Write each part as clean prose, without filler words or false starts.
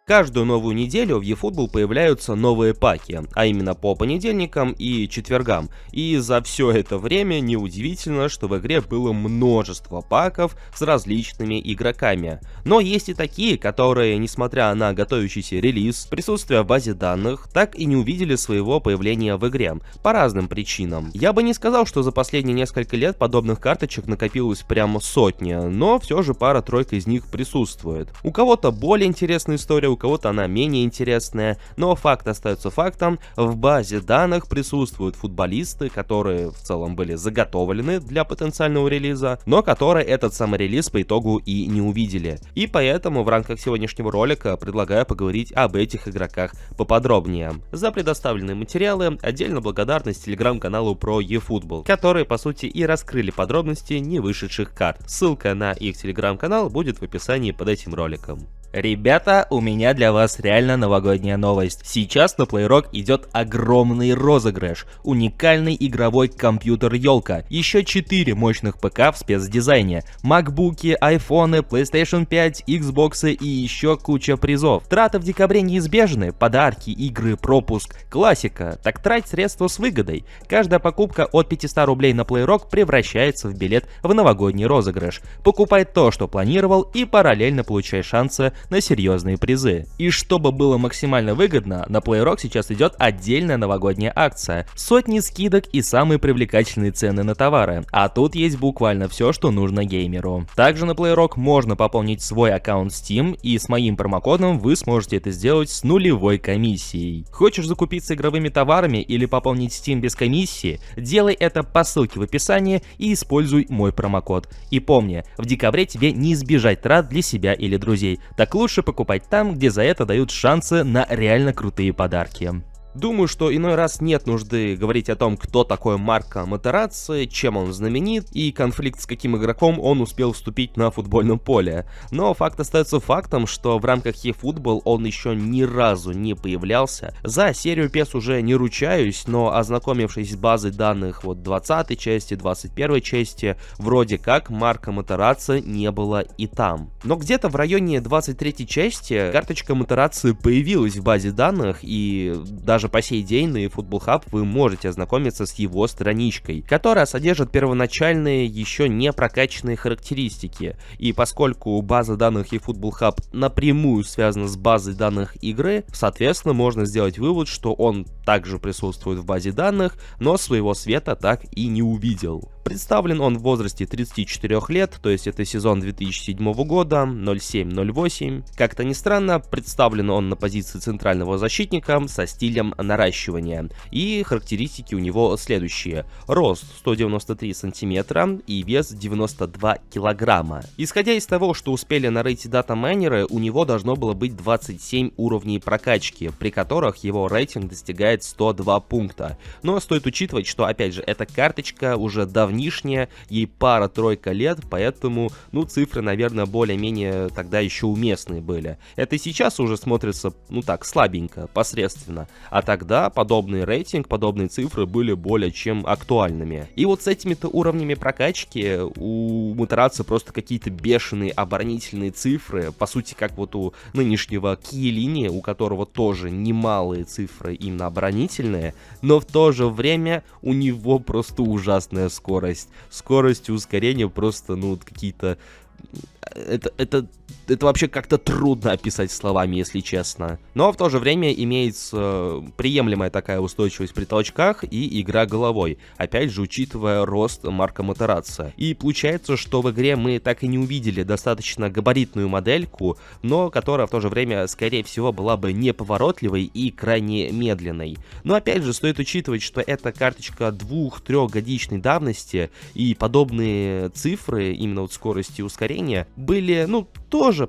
Каждую новую неделю в eFootball появляются новые паки, а именно по понедельникам и четвергам. И за все это время неудивительно, что в игре было множество паков с различными игроками. Но есть и такие, которые, несмотря на готовящийся релиз, присутствие в базе данных, так и не увидели своего появления в игре, по разным причинам. Я бы не сказал, что за последние несколько лет подобных карточек накопилось прямо сотни, но все же пара-тройка из них присутствует. У кого-то более интересная история, у кого-то она менее интересная, но факт остается фактом, в базе данных присутствуют футболисты, которые в целом были заготовлены для потенциального релиза, но которые этот самый релиз по итогу и не увидели. И поэтому в рамках сегодняшнего ролика предлагаю поговорить об этих игроках поподробнее. За предоставленные материалы отдельно благодарность телеграм-каналу про eFootball, которые по сути и раскрыли подробности не вышедших карт. Ссылка на их телеграм-канал будет в описании под этим роликом. Ребята, у меня для вас реально новогодняя новость. Сейчас на PlayRock идет огромный розыгрыш. Уникальный игровой компьютер елка. Еще 4 мощных ПК в спецдизайне. Макбуки, айфоны, PlayStation 5, Xbox и еще куча призов. Траты в декабре неизбежны. Подарки, игры, пропуск. Классика. Так трать средства с выгодой. Каждая покупка от 500 рублей на PlayRock превращается в билет в новогодний розыгрыш. Покупай то, что планировал, и параллельно получай шансы на серьезные призы. И чтобы было максимально выгодно, на PlayRock сейчас идет отдельная новогодняя акция. Сотни скидок и самые привлекательные цены на товары. А тут есть буквально все, что нужно геймеру. Также на PlayRock можно пополнить свой аккаунт Steam, и с моим промокодом вы сможете это сделать с нулевой комиссией. Хочешь закупиться игровыми товарами или пополнить Steam без комиссии? Делай это по ссылке в описании и используй мой промокод. И помни, в декабре тебе не избежать трат для себя или друзей. Так лучше покупать там, где за это дают шансы на реально крутые подарки. Думаю, что иной раз нет нужды говорить о том, кто такой Марко Матерацци, чем он знаменит и конфликт с каким игроком он успел вступить на футбольном поле. Но факт остается фактом, что в рамках eFootball он еще ни разу не появлялся. За серию PES уже не ручаюсь, но ознакомившись с базой данных 20 части, 21 части, вроде как Марко Матерацци не было и там. Но где-то в районе 23 части карточка Матерацци появилась в базе данных, и даже по сей день на eFootball Hub вы можете ознакомиться с его страничкой, которая содержит первоначальные, еще не прокачанные характеристики. И поскольку база данных eFootball Hub напрямую связана с базой данных игры, соответственно, можно сделать вывод, что он также присутствует в базе данных, но своего света так и не увидел. Представлен он в возрасте 34 лет, то есть это сезон 2007 года, 07-08. Как-то ни странно, представлен он на позиции центрального защитника со стилем наращивания. И характеристики у него следующие. Рост 193 сантиметра и вес 92 килограмма. Исходя из того, что успели нарыть дата-майнеры, у него должно было быть 27 уровней прокачки, при которых его рейтинг достигает 102 пункта. Но стоит учитывать, что опять же эта карточка уже давнишняя, ей пара-тройка лет, поэтому цифры, наверное, более-менее тогда еще уместные были. Это сейчас уже смотрится, так, слабенько, посредственно. А тогда подобный рейтинг, подобные цифры были более чем актуальными. И вот с этими-то уровнями прокачки у Матерацци просто какие-то бешеные оборонительные цифры, по сути, как вот у нынешнего Киелини, у которого тоже немалые цифры именно оборонительные, но в то же время у него просто ужасная скорость. Скорость и ускорение просто, какие-то... Это вообще как-то трудно описать словами, если честно. Но в то же время имеется приемлемая такая устойчивость при толчках и игра головой. Опять же, учитывая рост Марко Матерацци. И получается, что в игре мы так и не увидели достаточно габаритную модельку, но которая в то же время, скорее всего, была бы неповоротливой и крайне медленной. Но опять же, стоит учитывать, что это карточка 2-3 годичной давности, и подобные цифры, именно скорости и ускорения, были, тоже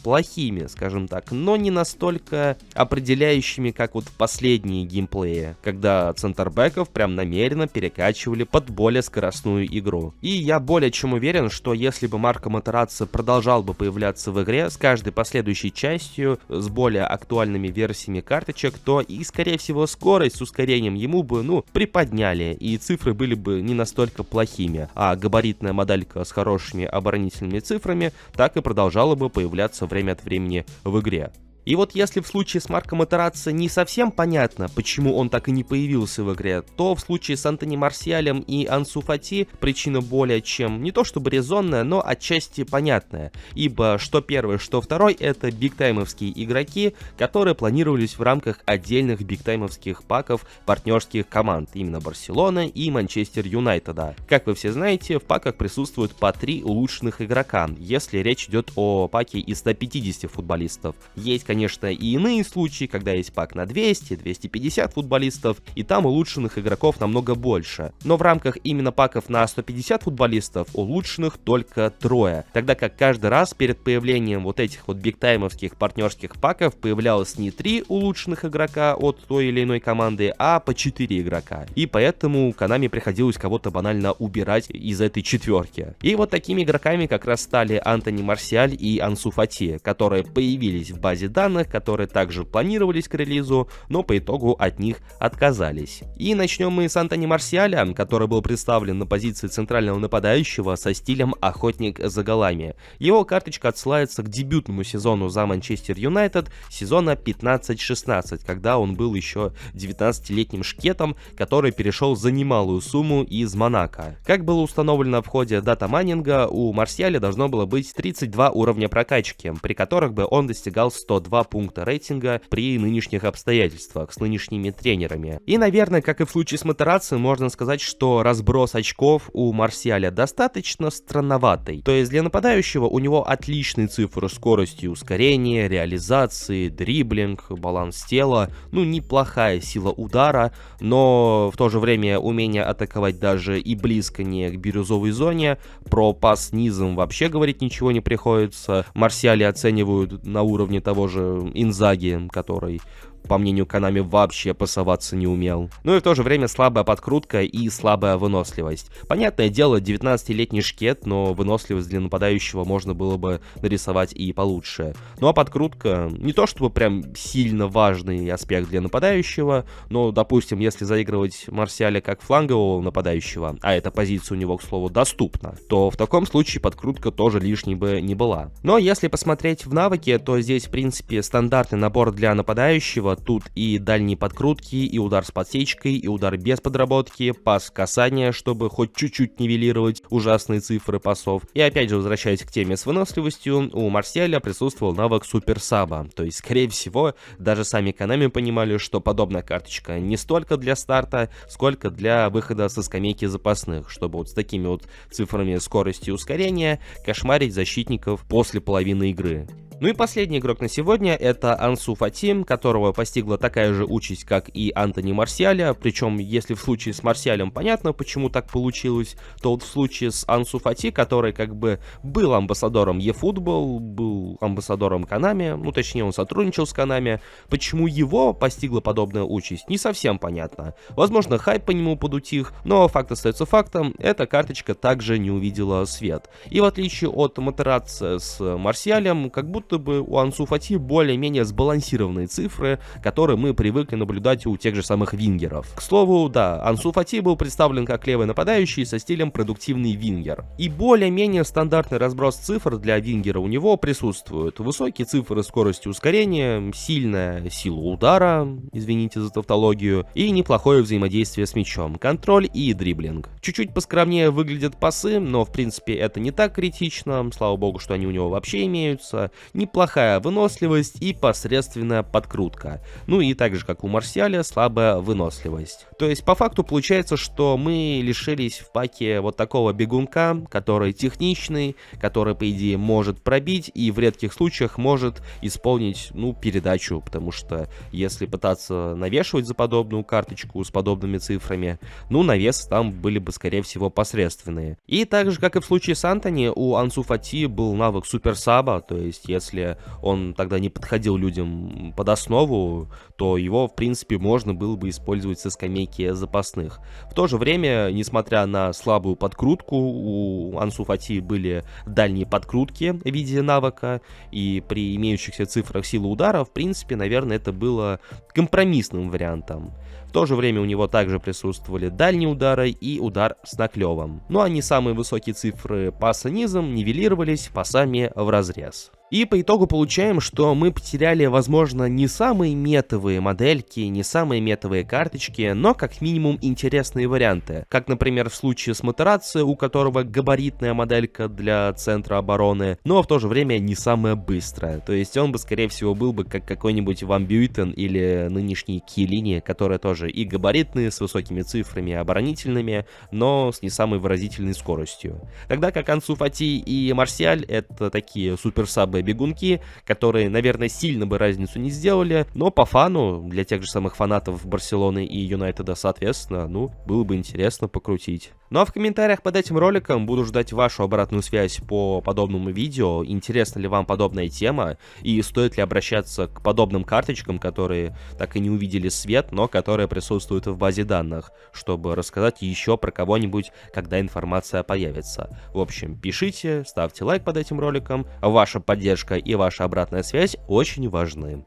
плохими, скажем так, но не настолько определяющими, как вот в последние геймплеи, когда центрбэков прям намеренно перекачивали под более скоростную игру. И я более чем уверен, что если бы Марко Матерацци продолжал бы появляться в игре с каждой последующей частью, с более актуальными версиями карточек, то и, скорее всего, скорость с ускорением ему бы, приподняли, и цифры были бы не настолько плохими, а габаритная моделька с хорошими оборонительными цифрами так и продолжала бы появляться время от времени в игре. И вот если в случае с Марко Матерацци не совсем понятно, почему он так и не появился в игре, то в случае с Антони Марсиалем и Ансу Фати причина более чем не то чтобы резонная, но отчасти понятная. Ибо что первый, что второй — это бигтаймовские игроки, которые планировались в рамках отдельных бигтаймовских паков партнерских команд, именно Барселоны и Манчестер Юнайтеда. Как вы все знаете, в паках присутствуют по 3 улучшенных игрока, если речь идет о паке из 150 футболистов. Есть, конечно, и иные случаи, когда есть пак на 200, 250 футболистов, и там улучшенных игроков намного больше. Но в рамках именно паков на 150 футболистов улучшенных только 3, тогда как каждый раз перед появлением вот этих вот бигтаймовских партнерских паков появлялось не 3 улучшенных игрока от той или иной команды, а по 4 игрока. И поэтому Konami приходилось кого-то банально убирать из этой четверки. И вот такими игроками как раз стали Антони Марсиаль и Ансу Фати, которые появились в базе данных, которые также планировались к релизу, но по итогу от них отказались. И начнем мы с Антони Марсиаля, который был представлен на позиции центрального нападающего со стилем охотник за голами. Его карточка отсылается к дебютному сезону за Манчестер Юнайтед сезона 15-16, когда он был еще 19-летним шкетом, который перешел за немалую сумму из Монако. Как было установлено в ходе дата-майнинга, у Марсиаля должно было быть 32 уровня прокачки, при которых бы он достигал 102 пункта рейтинга при нынешних обстоятельствах, с нынешними тренерами. И, наверное, как и в случае с Матерацци, можно сказать, что разброс очков у Марсиаля достаточно странноватый. То есть для нападающего у него отличные цифры скорости ускорения, реализации, дриблинг, баланс тела, неплохая сила удара, но в то же время умение атаковать даже и близко не к бирюзовой зоне. Про пас низом вообще говорить ничего не приходится. Марсиаля оценивают на уровне того же Инзаги, который, по мнению Konami, вообще пасоваться не умел. Ну и в то же время слабая подкрутка и слабая выносливость. Понятное дело, 19-летний шкет, но выносливость для нападающего можно было бы нарисовать и получше. Ну а подкрутка не то чтобы прям сильно важный аспект для нападающего, но, допустим, если заигрывать Марсиаля как флангового нападающего, а эта позиция у него, к слову, доступна, то в таком случае подкрутка тоже лишней бы не была. Но если посмотреть в навыки, то здесь, в принципе, стандартный набор для нападающего. Тут и дальние подкрутки, и удар с подсечкой, и удар без подработки, пас касания, чтобы хоть чуть-чуть нивелировать ужасные цифры пасов. И опять же, возвращаясь к теме с выносливостью, у Марсиаля присутствовал навык суперсаба. То есть, скорее всего, даже сами Konami понимали, что подобная карточка не столько для старта, сколько для выхода со скамейки запасных, чтобы вот с такими вот цифрами скорости и ускорения кошмарить защитников после половины игры. Ну и последний игрок на сегодня — это Ансу Фати, которого постигла такая же участь, как и Антони Марсиаля. Причем, если в случае с Марсиалем понятно, почему так получилось, то вот в случае с Ансу Фати, который как бы был амбассадором eFootball, был амбассадором Konami, точнее он сотрудничал с Konami, почему его постигла подобная участь, не совсем понятно. Возможно, хайп по нему подутих, но факт остается фактом, эта карточка также не увидела свет. И в отличие от Матерацци с Марсиалем, как будто бы у Ансу Фати более-менее сбалансированные цифры, которые мы привыкли наблюдать у тех же самых вингеров. К слову, да, Ансу Фати был представлен как левый нападающий со стилем продуктивный вингер. И более-менее стандартный разброс цифр для вингера у него присутствует. Высокие цифры скорости ускорения, сильная сила удара, извините за тавтологию, и неплохое взаимодействие с мячом, контроль и дриблинг. Чуть-чуть поскромнее выглядят пасы, но в принципе это не так критично, слава богу, что они у него вообще имеются. Неплохая выносливость и посредственная подкрутка. Ну и так же, как у Марсиаля, слабая выносливость. То есть по факту получается, что мы лишились в паке вот такого бегунка, который техничный, который по идее может пробить и в редких случаях может исполнить, передачу, потому что если пытаться навешивать за подобную карточку с подобными цифрами, навесы там были бы скорее всего посредственные. И так же, как и в случае с Антони, у Ансу Фати был навык суперсаба, то есть если он тогда не подходил людям под основу, то его, в принципе, можно было бы использовать со скамейки запасных. В то же время, несмотря на слабую подкрутку, у Ансу Фати были дальние подкрутки в виде навыка, и при имеющихся цифрах силы удара, в принципе, наверное, это было компромиссным вариантом. то же время у него также присутствовали дальние удары и удар с наклевом. Ну а не самые высокие цифры паса низом нивелировались пасами в разрез. И по итогу получаем, что мы потеряли, возможно, не самые метовые модельки, не самые метовые карточки, но как минимум интересные варианты. Как, например, в случае с Матерацци, у которого габаритная моделька для центра обороны, но в то же время не самая быстрая. То есть он бы, скорее всего, был бы как какой-нибудь Ван Бюйтен или нынешний Киелини, которые тоже и габаритные, с высокими цифрами, оборонительными, но с не самой выразительной скоростью. Тогда как Ансу Фати и Марсиаль — это такие суперсабы бегунки, которые, наверное, сильно бы разницу не сделали, но по фану, для тех же самых фанатов Барселоны и Юнайтеда, соответственно, ну, было бы интересно покрутить. Ну а в комментариях под этим роликом буду ждать вашу обратную связь по подобному видео, интересна ли вам подобная тема, и стоит ли обращаться к подобным карточкам, которые так и не увидели свет, но которые присутствуют в базе данных, чтобы рассказать еще про кого-нибудь, когда информация появится. В общем, пишите, ставьте лайк под этим роликом, ваша поддержка и ваша обратная связь очень важны.